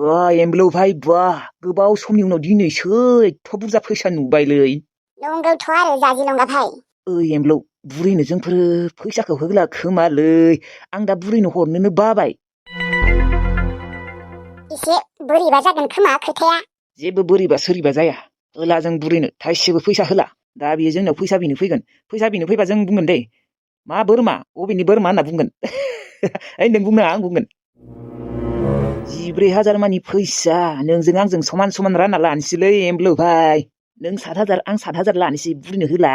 बा एमब्लौ भाई बा गोबाव समनि उनाव दिनैसो एथ' बुरजा फैसा नुबायलै। नंगौथ' आरो जाजिलंगा भाई। ओइ एमब्लौ बुरैनो जोंफोरो फैसाखौ होगला खोमालै आं दा बुरैनो हरनोनो बाबाय। एसे बोरैबा जागोन खोमा खोथाया। जेबो बोरैबा सोरैबा जाया होला जों बुरैनो थाइसेबो फैसा होला। दा बियो जोंनाव फैसा बिनो फैगोन। फैसा बिनो फैबा जों बुंगोन दै मा बोरमा अबेनि बोरमा होनना बुंगोन। ओइ नों बुंनाङा आं बुंगोन। 14,000 मानि फैसा नोंजों आंजों समान समान रानना लानोसैलै एमब्लौ भाई। नों 7,000 आं 7,000 लानोसै बुरैनो होला।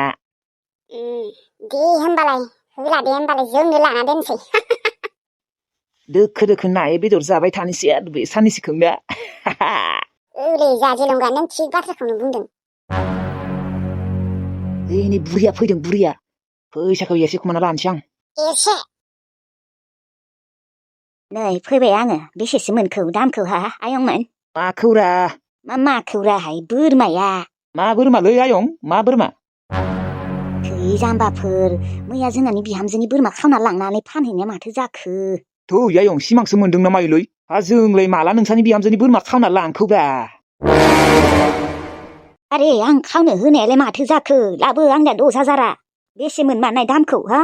दे होमबालाय होला दे होमबालाय जोंनो लाना दोनसै। दोखो दोखो नायै बेदर जाबाय थानोसै आरो बे साननैसोखौनो। ओरै जाजिलंगा नों थिग बाथ्राखौनो बुंदों। ओइ नै बुरैया फैदों बुरैया फैसाखौ एसे खमायना लानोसै आं। एसे नै फैबाय आङो बेसेसो मोनखौ दामखौ हा आयंमोन? माखौरा? माखौराहाय बोरमाया। मा बोरमालै आयं मा बोरमा? थै जाम्बाफोर मैया जोंहानि बिहामजोनि बोरमा खावना लांनानै फानहैनाया माथो जाखो? थौ आयं सिमांसो मोनदों ना मायोलै? हा जोंलाय माला नोंसानि बिहामजोनि बोरमा खावना लांखौब्रा? आरे आं खावनो होनायालाय माथो जाखो लाबो आंनिया 10,000आ बेसे मोनमारनाय दामखौ हा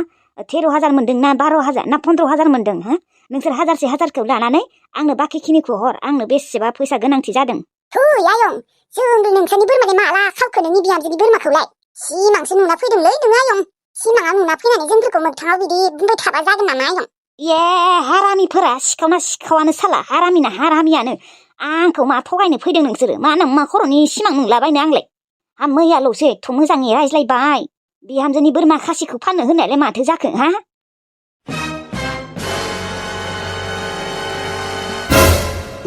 13,000 मोनदों ना 12,000 ना 15,000 मोनदों हा नोंसोर हाजारखौ लानानै आंनो बाखिखिनिखौ हर आंनो बेसेबा फैसा गोनांथि जादों। थै आयं जोंबो नोंसानि बोरमानि माला खावखो नोंनि बिहामजोनि बोरमाखौलाय? सिमांसो नुना फैदोंलै नोङो आयं। सिमाङा नुना फैनानै जोंफोरखौ मोगथाङाव बिदि बुंबाय थाबा जागोन नामा आयं? ए हारामिफोरा सिखावना सिखावानो साला हारामिना हारामियानो आंखौ मा थगायनो फैदों नोंसोरो मा खर'नि सिमां नुलाबायनो आंलाय हा मैयाल'सो एथ' मोजाङै रायज्लायबाय बिहामजोनि बोरमा खासिखौ फाननो होनायालाय माथो जाखो हा?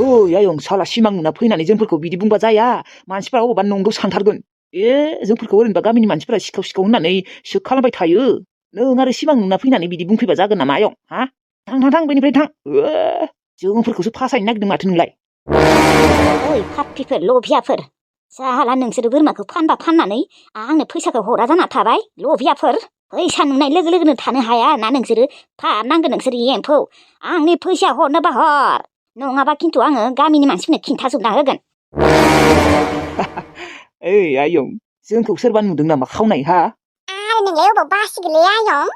ओइ आयं साला सिमां नुना फैनानै जोंफोरखौ बिदि बुंबा जाया मानसिफ्रा अबेबा नंगौ सानथारगोन। जोंफोरखौ ओरैनोबा गामिनि मानसिफ्रा सिखाव होननानै सोख खालामबाय थायो। नों आरो सिमां नुना फैनानै बिदि बुंफैबा जागोन नामा आयं हा? थां बेनिफ्राय थां। जोंफोरखौसो फासायनो नागिरदों माथो नोंलाय? ओइ फाप्पिफोर लभियाफोर साला नोंसोरो बोरमाखौ फानबा फाननानै आंनो फैसाखौ हरा जाना थाबाय लभियाफोर। फैसा नुनाय लोगो लोगोनो थानो हाया ना नोंसोरो फाननांगोन नोंसोर एम्फौ आंनि फैसा हरनोबा हर नङाबा खिन्थु आङो गामिनि मानसिफोरनो खिन्थाजोबना होगोन। ओइ आयं जोंखौ सोरबा नुदों नामा खावनाय हा? आरो नोंलाय अबाव बासिगोनलै आयं?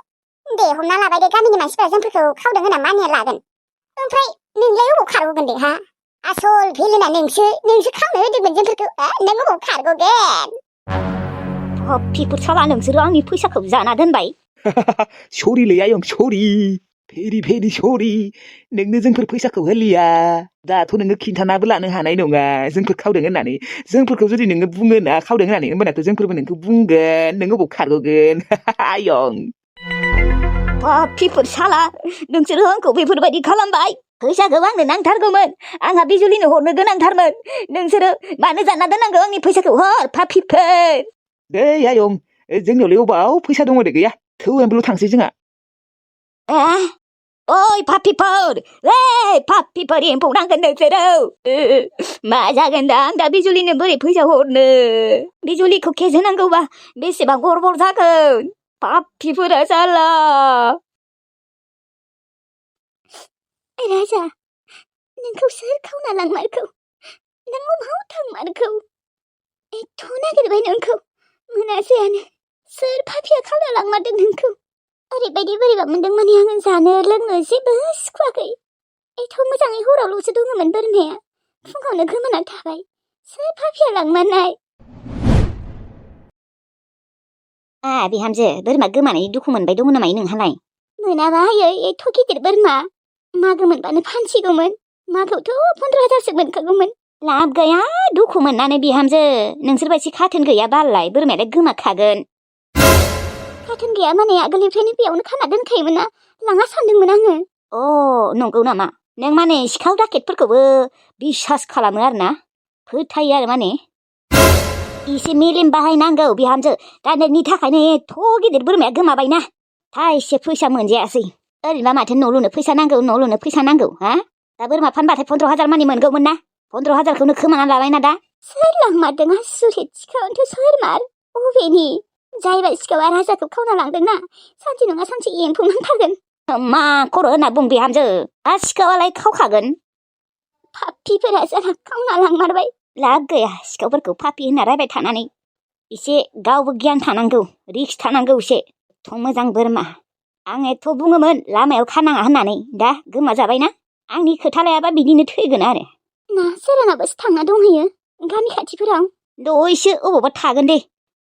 दे हमना लाबाय दे गामिनि मानसिफ्रा जोंफोरखौ खावदों होनना मानिना लागोन। ओमफ्राय नोंलाय अबाव खारग'गोन दे हा? आसल भेलेना नोंसो खावनो होदोंमोन जोंफोरखौ नों अबाव खारग'गोन? फाप्पिफोर साला नोंसोरो आंनि फैसाखौ जाना दोनबाय। सरिलै आयं सरि भेरि सरि नोंनो जोंफोर फैसाखौ होलिया। दाथ' नोङो खिन्थानाबो लानो हानाय नङा जोंफोर खावदों होननानै। जोंफोरखौ जुदि नोङो बुङोना खावदों होननानै होमबानाथ' जोंफोरबो नोंखौ बुंगोन नों अबाव खारग'गोन आयं। फाप्पिफोर साला नोंसोरो आंखौ बेफोरबायदि खालामबाय। फैसाखौ आंनो नांथारगौमोन आंहा बिजुलिनो हरनो गोनांथारमोन नोंसोरो मानो जाना दोननांगौ आंनि फैसाखौ हर फाप्पिफोर। दे आयं जोंनियावलाय अबाव फैसा दङ दे गैया थौ एमब्लौ थांसै जोंहा। ओइ फाप्पिफोर एम्फौ नांगोन नोंसोरो मा जागोन दा आं दा बिजुलिनो बोरै फैसा हरनो? बिजुलिखौ केस होनांगौबा बेसेबां गरबर जागोन फाप्पिफोरा साला। राजा नोंखौ सोर खावना लांमारखौ? नों अबाव थांमारखौ? एथ' नागिरबाय नोंखौ मोनासैयानो। सोर फाफिया खावना लांमारदों नोंखौ? ओरैबायदि बोरैबा मोनदों माने आङो जानो लोंनो जेबो सुखुवाखै। एथ' मोजाङै हरावल'सो दङमोन बोरमाया फुङावनो गोमाना थाबाय। सोर फाफिया लांमारनाय? बिहामजो बोरमा गोमानाय दुखु मोनबाय दङ नामा नोंहालाय? मोनाबा आयै एथ' गिदिर बोरमा मागो मोनबानो फानसिगौमोन। मागोआवथ' 15,000सो मोनखागौमोन। लाब गैया दुखु मोननानै बिहामजो नोंसोरबायदि खाथोन गैया बालाय बोरमायालाय गोमाखागोन। खाथोन गैया माने आगोलनिफ्रायनो बेयावनो खाना दोनखायोमोन ना लाङा सानदोंमोन आङो। नंगौ नामा? नों माने सिखाव दाकेटफोरखौबो बिसास खालामो आरो ना फोथायो आरो माने एसे मेलेम बाहायनांगौ बिहामजो। दा नोंनि थाखायनो एथ' गिदिर बोरमाया गोमाबायना थाइसे फैसा मोनजायासै। ओरैनोबा माथो न' लुनो फैसा नांगौ हा? दा बोरमा फानबाथाय 15,000 मानि मोनगौमोन ना 15,000खौनो खोमाना लाबायना दा। सोर लांमारदों आसुरित सिखावनोथ' सोरमार अबेनि? जायबा सिखावा राजाखौ खावना लांदोंना सानसे नङा सानसे एम्फौ नांथारगोन। मा खर' होनना बुं बिहामजो सिखावालाय खावखागोन। पापिफोरा जाना खावना लांमारबाय। लाब गैया सिखावफोरखौ पापि होनना रायबाय थानानै। एसे गावबो गियान थानांगौ, रिक्स थानांगौ एसे। थ' मोजां बोरमा। आं एथ' बुङोमोन लामायाव खानाङा होननानै, दा गोमा जाबायना? आंनि खोथा लायाबा बिदिनो थैगोन आरो। ना सोरानाबोसो थांना दंहैयो गामि खाथिफोराव। दयसो अबावबा थागोन दे।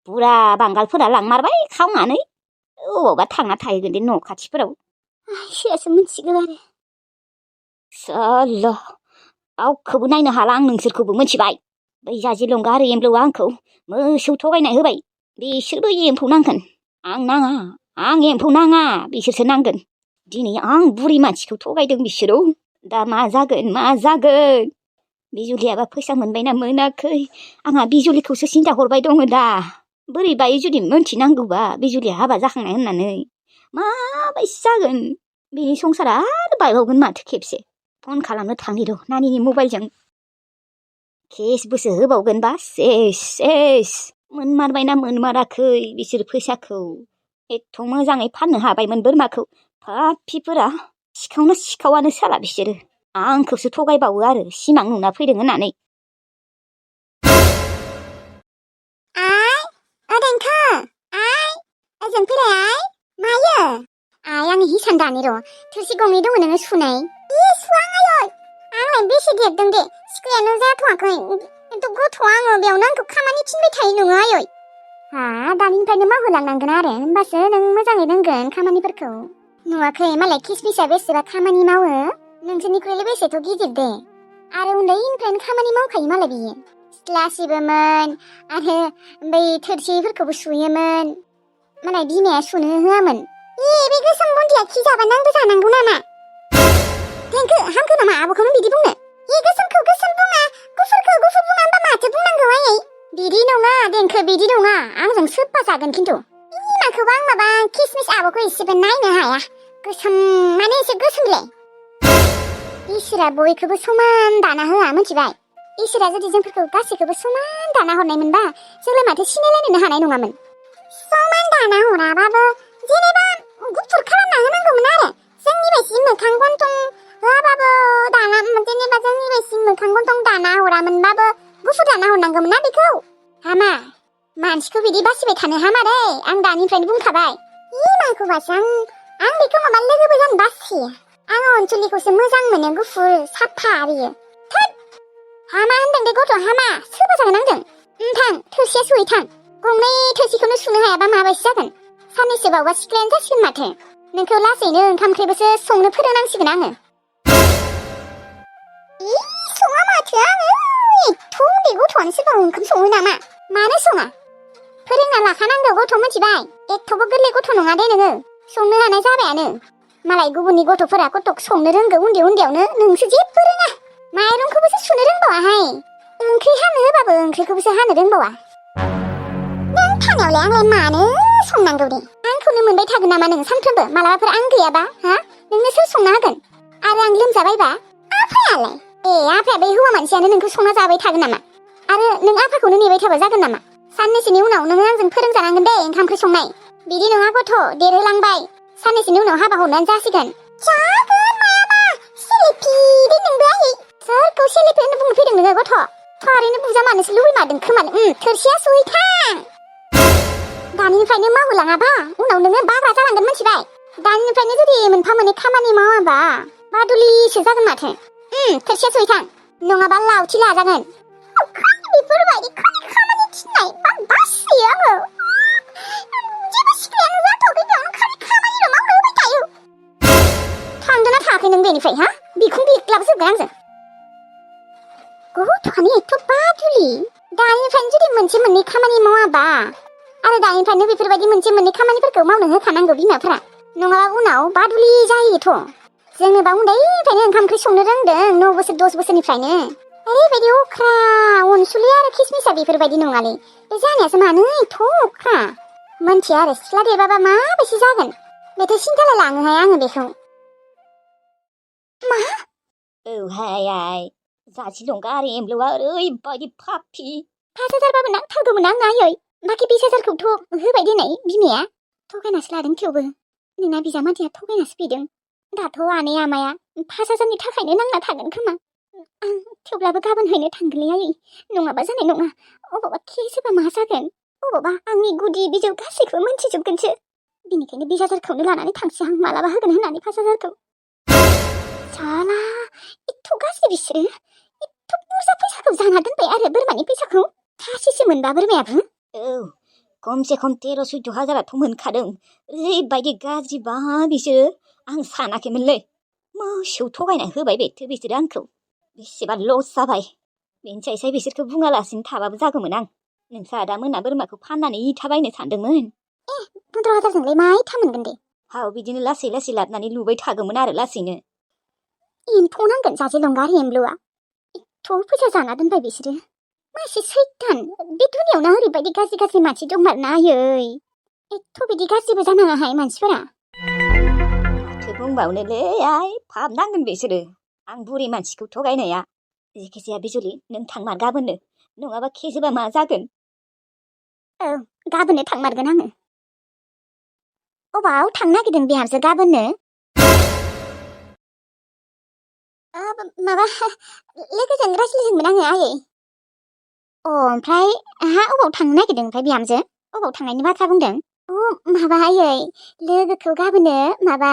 बुरा बांगालफोरा लांमारबाय खावनानै। अबावबा थांना थाहैगोन दे न' खाथिफोराव। इसोरासो मिथिगौ आरो। साल्ला रावखौबो नायनो हाला आं नोंसोरखौबो मिथिबाय। बै जाजिलंगा आरो एमब्लौआ आंखौ मोसौ थगायना होबाय। बिसोरबो एम्फौ नांगोन। आं नाङा, आं एम्फौ नाङा, बिसोरसो नांगोन। दिनै आं बुरि मानसिखौ थगायदों बिसोरो। दा मा जागोन मा जागोन? बिजुलियाबा फैसा मोनबायना मोनाखै? आंहा बिजुलिखौसो सिन्था हरबाय दङ दा। बोरैबायै जुदि मोनथिनांगौबा बिजुलिया हाबा जाखांनाय होननानै माबायदि जागोन? बिनि संसारा आरो बायबावगोन माथो खेबसे। फन खालामनो थांनि र' नानिनि मबाइलजों। केसबोसो होबावगोनबा सेस। मोनमारबायना मोनमाराखै बिसोर फैसाखौ? एथ' मोजाङै फाननो हाबायमोन बोरमाखौ। पापिफोरा सिखावना सिखावानो साला बिसोरो। आंखौसो थगायबावो आरो सिमां नुना फैदों होननानै। ओजों फैलाय आइ। मायो? आइ आं हिसान दानि र'। थोरसि गंनै दङ नोङो सुनाय। सुवां आयै। आंलाय बेसे देरदों दे सिख्लायानो जाथ'वाखै। गथ'आ आङो बेयावनो आंखौ खामानि थिनबाय थायो नोङो आयै। दानिफ्रायनो मावहोलांनांगोन आरो होमबासो नों मोजाङै रोंगोन खामानिफोरखौ। नुवाखै मालाय किसमिसा बेसेबा खामानि मावो। नोंसोरनिख्रुइलाय बेसेथ' गिदिर दे। आरो उन्दैनिफ्रायनो खामानि मावखायो मालाय बियो। सिथ्ला सिबोमोन आरो बै थोरसिफोरखौबो सुयोमोन। मालाय बिमाया सुनो होआमोन। बे गोसोम बुन्दिया खि जाबा नांबो जानांगौ नामा? देंखो हामखो नामा आब'खौनो बिदि बुंनो? गोसोमखौ गोसोम बुङा, गुफुरखौ गुफुर बुङा होनबा माथो बुंनांगौ आयै? बिदि नङा देंखो बिदि नङा। आंजों सोबबा जागोन खिन्थु। बिमाखौबा आं माबा किसमिस आब'खौ एसेबो नायनो हाया। गोसोम माने एसे गोसोमलाय। इसोरा बयखौबो समान दाना होआ मिथिबाय? इसोरा जुदि जोंफोरखौ गासैखौबो समान दाना हरनाय मोनबा जोंलाय माथो सिनायलायनोनो हानाय नङामोन। समान दाना हराबाबो जेनेबा गुफुर खालामना होनांगौमोन आरो। जोंनि बायदि मोखां गन्थं होआबाबो दाना जेनेबा जोंनि बायदि मोखां गन्थं दाना हरामोनबाबो गुफुर दाना हरनांगौमोन ना बेखौ। हामा मानसिखौ बिदि बासिबाय थानो हामा दै। आं दानिफ्रायनो बुंखाबाय। माखौबासो आं बेखौ माबा लोगोबो जानो बासियो। आं अनसुलिखौसो मोजां मोनो गुफुर साफा बियो। थोद हामा होनदों दे गथ' हामा। सोरबा जागोन आंजों। थां थोरसिया सुहै थां। गंनै थोरसिखौनो सुनो हायाबा माबायदि जागोन? साननैसो बावबा सिख्लायानो जासिगोन माथो। नोंखौ लासैनो ओंखाम ओंख्रिबोसो संनो फोरोंनांसिगोन आङो। सङा माथो आङो। एथ' उन्दै गथ'आनो सोरबा ओंखाम सङो नामा? मानो सङा? फोरोंना लाखानांगौ गथ' मिथिबाय? एथ'बो गोरलै गथ' नङा दे नोङो। संनो हानाय जाबायानो। मालाय गुबुननि गथ'फोरा कतक संनो रोंगौ उन्दैयावनो। नोंसो जेबो रोङा। माइरंखौबोसो सुनो रोंबावाहाय। ओंख्रि हानो होबाबो ओंख्रिखौबोसो हानो रोंबावा। नों थानायावलाय आंलाय मानो संनांगौ दे? आंखौनो मोनबाय थागोन नामा नों सानफ्रोमबो? मालाबाफोर आं गैयाबा नोंनो सोर संना होगोन? आरो आं लोमजाबायबा आफायालाय? आफाया बै हौवा मानसियानो नोंखौ संना जाबाय थागोन नामा? आरो नों आफाखौनो नेबाय थाबा जागोन नामा? साननैसोनि उनाव नोङो आंजों फोरोंजानांगोन दे ओंखाम ओंख्रि संनाय। बिदि नङा गथ' देरहोलांबाय। साननैसोनि उनाव हाबा हरनानै जासिगोन। जागोन मायाबा सेलेफि दे नोंबो आयै। सोरखौ सेलेफि होनना बुंनो फैदों नोङो गथ'? थारैनो बुजामानोसो लुबैमारदों खोमा। थोरसिया सुहैथां। दानिफ्रायनो मावहोलाङाबा उनाव नोङो बाग्रा जालांगोन मिथिबाय? दानिफ्रायनो जुदि मोनफा मोननै खामानि मावाबा बादुलिसो जागोन माथो। थोरसिया सुहैथां नङाबा लावथि लाजागोन। बेफोरबायदि खामानि थिननाय बासोयो आङो। जेबो सिख्लायानो जाथ'आखै बेयावनो खालि खामानिल' मावनो होबाय थायो। थांदोंना थाङाखै नों बेनिफ्राय बिखुं बिख्लाबजोबगोन आंजों। गथ'आनो एथ' बादुलि। दानिफ्रायनो जुदि मोनसे मोननै खामानि मावाबा आरो दानिफ्रायनो बेफोरबायदि मोनसे मोननै खामानिफोरखौ मावनो होखानांगौ बिमाफोरा। नङाबा उनाव बादुलि जायोथ'। जोंनोबा उन्दैनिफ्रायनो ओंखाम ओंख्रि संनो रोंदों 9 बोसोर 10 बोसोरनिफ्रायनो। ओरैबायदि अख्रा अनसुलि आरो किसमिसा बेफोरबायदि नङालै। बे जानायासो मानो एथ' अख्रा। मोनथिया आरो सिख्ला देरबाबा माबायदि जागोन। बेथ' सिन्थालाय लाङोहाय आङो बेखौ। मा? औहाय आइ। जाजिलंगा आरो एमब्लौआ ओरैबायदि पापि। 5,000बाबो नांथारगौमोन आंनो आयै। बाखि 20,000खौथ' होबाय देनाय बिमाया। थगायनासो लादों थेवबो। नोंना बिजामादैया थगायनासो बिदों। दाथ' आनै आमाया 5,000नि थाखायनो नांना थागोन खोमा। आं थेवब्लाबो गाबोन हैनो थांगोनलै आयै नङाबा जानाय नङा अबावबा केस होबा मा जागोन अबावबा आंनि गुदि बिजौ गासैखौबो मोनथिजोबगोनसो बेनिखायनो 20,000खौनो लानानै थांसै आं मालाबा होगोन होननानै 5,000खौ साला एथ' गाज्रि बिसोरो एथ' बुरजा फैसाखौ जाना दोनबाय आरो बोरमानि फैसाखौ थासेसो मोनबा बोरमायाबो औ खमसे खम 13-14 हाजाराथ' मोनखादों ओरैबायदि गाज्रिबा बिसोरो आं सानाखैमोनलै मोसौ थगायना होबाय बेथो बिसोरो आंखौ बेसेबा लस जाबाय बेनि सायसाय बिसोरखौ बुङालासिनो थाबाबो जागौमोन आं नोंसा आदा मोना बोरमाखौ फाननानै इथा बायनो सानदोंमोन 15,000जोंलाय मा इथा मोनगोन दे हाव बिदिनो लासै लासै लाबोनानै लुबाय थागौमोन आरो लासैनो एम्फौ नांगोन सासे लंगार एम्बुआ एथ' फैसा जाना दोनबाय बिसोरो मासे सैतान बे दुनियावनो ओरैबायदि गाज्रि गाज्रि मानसि दंमारना आयै एथ' बिदि गाज्रिबो जानाङाहाय मानसिफोरा माथो बुंबावनोलै आइ पाप नांगोन बिसोरो आं बुरि मानसिखौ थगायनाया जेखिजाया बिजुलि नों थांमार गाबोननो नङाबा केसोबा मा जागोन औ गाबोननो थांमारगोन आङो अबाव थांनो नागिरदों बिहामजो गाबोननो माबा लोगोजों रायज्लायदोंमोन आङो आयै ओमफ्राय अबाव थांनो नागिरदों ओमफ्राय बिहामजो अबाव थांनायनि बाथ्रा बुंदों माबा आयै लोगोखौ गाबोननो माबा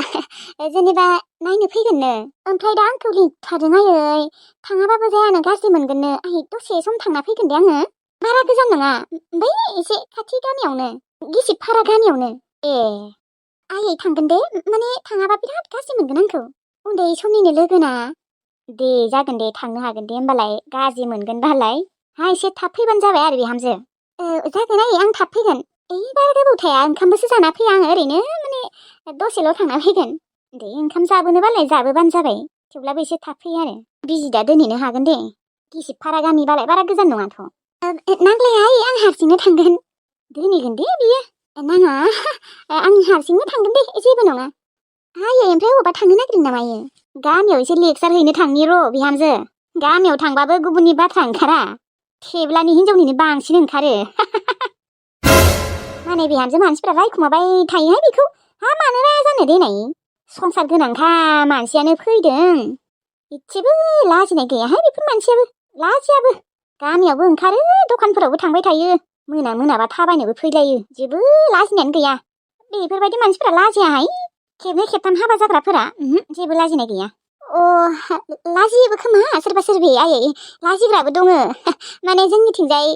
जेनेबा नायनो फैगोननो ओमफ्राय दा आंखौ लिंथारदों आयै थाङाबाबो जायानो गाज्रि मोनगोननो आयै दसे सम थांना फैगोन दे आङो बारा गोजान नङा बै एसे खाथि गामियावनो गिसिबफारा गामियावनो ए आयै थांगोन दे माने थाङाबा बिराद गाज्रि मोनगोन आंखौ उन्दै समनिनो लोगोना दे जागोन दे थांनो हागोन दे होमबालाय गाज्रि मोनगोनबालाय एसे थाब फैबानो जाबाय आरो बिहामजो जागोन आयै आं थाब फैगोन बारा गोबाव थाया ओंखामबोसो जाना फैया आङो ओरैनो माने दसेल' थांना फैगोन दे ओंखाम जाबोनोबालाय जाबोबानो जाबाय थेवब्लाबो एसे थाब फै आरो बिजिदा दोनहैनो हागोन दे गिसिबफारा गामिबालाय बारा गोजान नङाथ' नांलाया आयै आं हारसिंनो थांगोन दोनहैगोन दे बियो नाङा आं हारसिंनो थांगोन दे जेबो नङा आयै ओमफ्राय अबावबा थांनो नागिरदों नामा इयो गामियाव एसे लेक्सार हैनो थांनि र' बिहामजो गामियाव थांबाबो गुबुननि बाथ्रा ओंखारा थेब्लानि हिनजावनिनो बांसिन ओंखारो माने बिहामजो मानसिफ्रा रायखुमाबाय थायोहाय बेखौ मानो राया जानो देनाय संसार गोनांखा मानसियानो फैदों एसेबो लाजिनाय गैयाहाय बेफोर मानसियाबो लाजियाबो गामियावबो ओंखारो दखानफोरावबो थांबाय थायो मोनाबा थाबायनोबो फैलायो जेबो लाजिनायानो गैया बेफोरबायदि मानसिफोरा लाजियाहाय खेबनै खेबथाम हाबा जाग्राफोरा जेबो लाजिनाय गैया लाजियोबो खोमा सोरबा सोरबि आयै लाजिग्राबो दङ माने जोंनिथिंजाय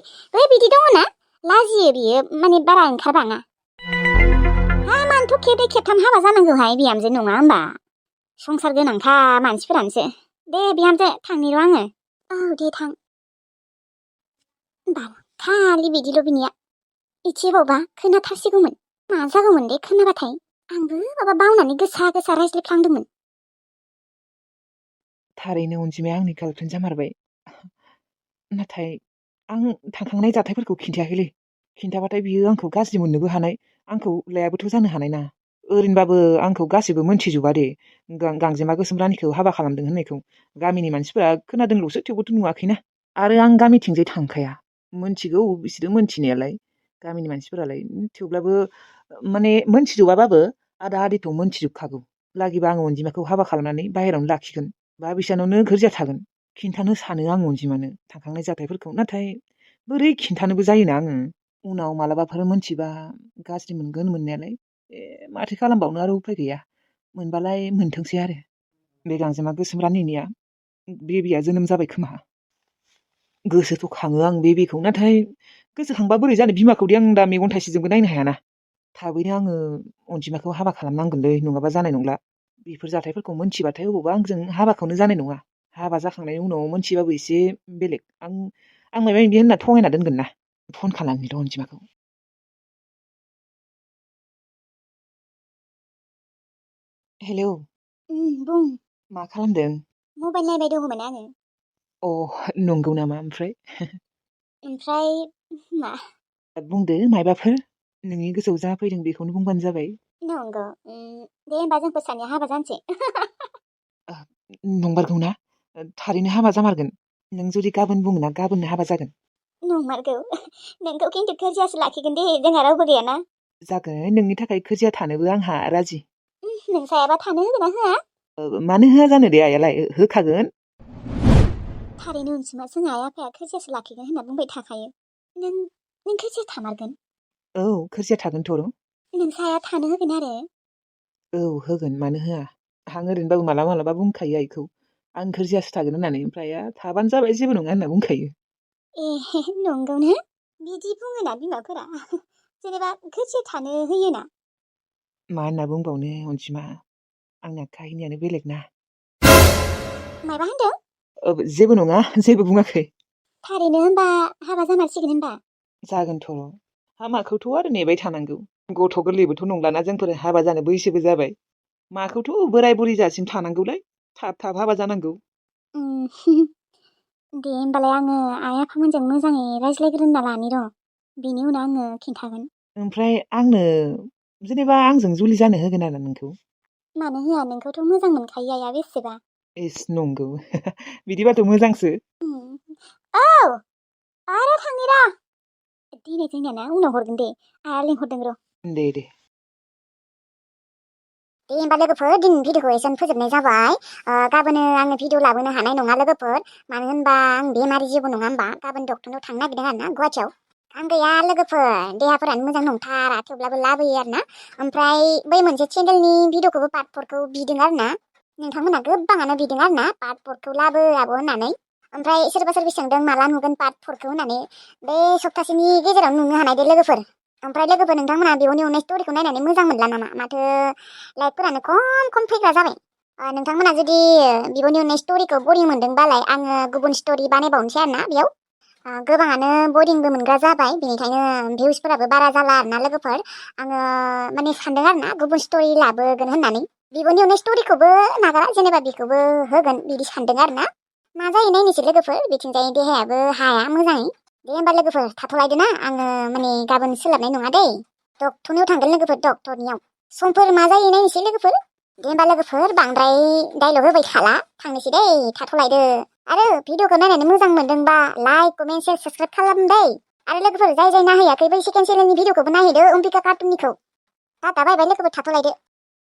बिदि दङ ना लाजियो बियो माने बारा ओंखारबाङा मानोथ' खेबनै खेबथाम हाबा जानांगौहाय बिहामजो नङा होमबा संसार गोनांखा मानसिफोरानोसो दे बिहामजो थांनि र' आङो दे थां खालि बिदिल' बिनिया एसेबावबा खोनाथारसिगौमोन मा जागौमोन दे खोनाबाथाय आंबो माबा बावनानै गोसा गोसा रायज्लायफ्लांदोंमोन थारैनो अनजिमाया आंनि गार्लफ्रेन्ड जामारबाय नाथाय आं थांखांनाय जाथायफोरखौ खिन्थायाखैलै खिन्थाबाथाय बियो आंखौ गाज्रि मोननोबो हानाय आंखौ लायाबोथ' जानो हानाय ना ओरैनोबाबो आंखौ गासैबो मोनथिजोबा दे गांजेमा गोसोम रानिखौ हाबा खालामदों होननायखौ गामिनि मानसिफोरा खोनादोंल'सो थेवबोथ' नुवाखैना आरो आं गामिथिंजाय थांखाया मोनथिगौ बिसोरो मोनथिनायालाय गामिनि मानसिफोरालाय थेवब्लाबो माने मोनथिजोबाबाबो आदा आदिथ' मोनथिजोबखागौ लागिबा आं अनजिमाखौ हाबा खालामनानै बाहेरायावनो लाखिगोन बा बिसानावनो गोरजिया थागोन खिन्थानो सानो आं अनजिमानो थांखांनाय जाथायफोरखौ नाथाय बोरै खिन्थानोबो जायोना आङो उनाव मालाबाफोर मोनथिबा गाज्रि मोनगोन मोननायालाय माथो खालामबावनो आरो उफाय गैया मोनबालाय मोनथोंसै आरो बे गांजेमा गोसोम रानिनिया बेबिया जोनोम जाबाय खोमा गोसोथ' खाङो आं बेबिखौ नाथाय गोसोखांबा बोरै जानो बिमाखौदि आं दा मेगन थाइसेजोंबो नायनो हायाना थाबैनो आङो अनजिमाखौ हाबा खालामनांगोनलै नङाबा जानाय नंला बेफोर जाथायफोरखौ मोनथिबाथाय अबावबा आंजों हाबाखौनो जानाय नङा हाबा जाखांनायनि उनाव मोनथिबाबो एसे बेलेग आं माबा माबि होनना थगायना दोनगोन ना फन खालामनिर' अनजिमाखौ हेलौ बुं मा खालामदों मबाइल नायबाय दङमोन आङो नंगौ नामा ओमफ्राय मा बुंदो मायबाफोर नोंनि गोसोआव जा फैदों बेखौनो बुंबानो जाबाय नंगौ दे होमबा जोंफोर सानैया हाबा जानोसै नंमारगौ ना थारैनो हाबा जामारगोन नों जुदि गाबोन बुङोना गाबोननो हाबा जागोन नंमारगौ नोंखौ खिन्थु गोरजियासो लाखिगोन दे जोंहा रावबो गैयाना जागोन नोंनि थाखाय गोरजिया थानोबो आंहा राजि नों सायाबा थानो होगोन ना होआ मानो होआ जानो दे आइयालाय होखागोन थारैनो अनसुमा जों आइ आफाया खोरजियासो लाखिगोन होनना बुंबाय थाखायो। नों खोरजिया थामारगोन? औ खोरजिया थागोन थर'। नोंसा आइया थानो होगोन आरो? औ होगोन मानो होआ। आं ओरैनोबाबो मालाबा मालाबा बुंखायो आइखौ आं खोरजियासो थागोन होननानै ओमफ्राय आइया थाबानो जाबाय जेबो नङा होनना बुंखायो। ए नंगौना? बिदि बुङोना बिमाफोरा जेनेबा खोरजिया थानो होयोना? मा होनना बुंबावनो अनजिमा आंना काहिनियानो बेलेग ना। मायबा होनदों? जेबो नङा जेबो बुङाखै। थारैनो होनबा हाबा जामारसिगोन होनबा? जागोनथ'। हाबाखौथ' आरो नेबाय थानांगौ। गथ' गोरलैबोथ' नंलाना जोंफोर हाबा जानो बैसोबो जाबाय। माखौथ' बोराय बुरि जासिम थानांगौलाय थाब थाब हाबा जानांगौ। दे होमबालाय आङो आइ आफामोनजों मोजाङै रायज्लायग्रोना लानि र'। बेनि उनाव आङो खिन्थागोन। ओमफ्राय आंनो जेनेबा आंजों जुलि जानो होगोन आरो नोंखौ? मानो होआ नोंखौथ' मोजां मोनखायो आइया बेसेबा। इस नंगौ बिदिबाथ' मोजांसो। औ आरो थांनि र'। दिनै जोंनिया ना उनाव हरगोन दे आइया लिंहरदों र'। दे। दे होमबा लोगोफोर दिनैनि भिडिअखौ एसेनो फोजोबनाय जाबाय। गाबोनो आङो भिडिअ लाबोनो हानाय नङा लोगोफोर। मानो होनबा आं बेमारि जेबो नङा होमबा गाबोन डक्टरनाव थांनो नागिरदों आरो ना गुवाहाटियाव। आं गैया लोगोफोर देहाफोरानो मोजां नंथारा थेवब्लाबो लाबोयो आरो ना। ओमफ्राय बै मोनसे चेनेलनि भिडिअखौबो पार्ट 4खौ बिदों आरो ना। नोंथांमोना गोबाङानो बिदों आरो ना पार्ट 4खौ लाबो आब' होननानै। ओमफ्राय सोरबा सोंदों माला नुगोन पार्ट 4खौ होननानै। बे सप्तासेनि गेजेराव नुनो हानाय दे लोगोफोर। ओमफ्राय लोगोफोर नोंथांमोना बिब'नि अननाय स्ट'रिखौ नायनानै मोजां मोनला नामा? माथो लाइकफोरानो खम फैग्रा जाबाय। नोंथांमोना जुदि बिब'नि अननाय स्ट'रिखौ बरिं मोनदोंबालाय आङो गुबुन स्ट'रि बानायबावनोसै आरो ना बेयाव। गोबाङानो बरिंबो मोनग्रा जाबाय बेनिखायनो भिउसफोराबो बारा जाला आरो ना लोगोफोर। आङो माने सानदों आरो ना गुबुन स्ट'रि लाबोगोन होननानै। बिब'नि अननाय स्ट'रिखौबो नागारा जेनेबा बेखौबो होगोन बिदि सानदों आरो ना। मा जायो नायनोसै लोगोफोर बिथिंजाय देहायाबो हाया मोजाङै। दे होमबा लोगोफोर थाथ'लायदो ना आङो माने गाबोन सोलाबनाय नङा दै। डक्टरनियाव थांगोन लोगोफोर डक्टरनियाव। समफोर मा जायो नायनोसै लोगोफोर। दे होमबा लोगोफोर बांद्राय डायलग होबाय थाला थांनोसै दै थाथ'लायदो। आरो भिडिअखौ नायनानै मोजां मोनदोंबा लाइक कमेन्ट शेयार साबसक्राइब खालाम दै। आरो लोगोफोर जाय नायहैयाखै बै सेकेन्ड चेनेलनि भिडिअखौबो नायहैदो अम्बिका कार्टुननिखौ। टाटा बाय बाय लोगोफोर थाथ'लायदो।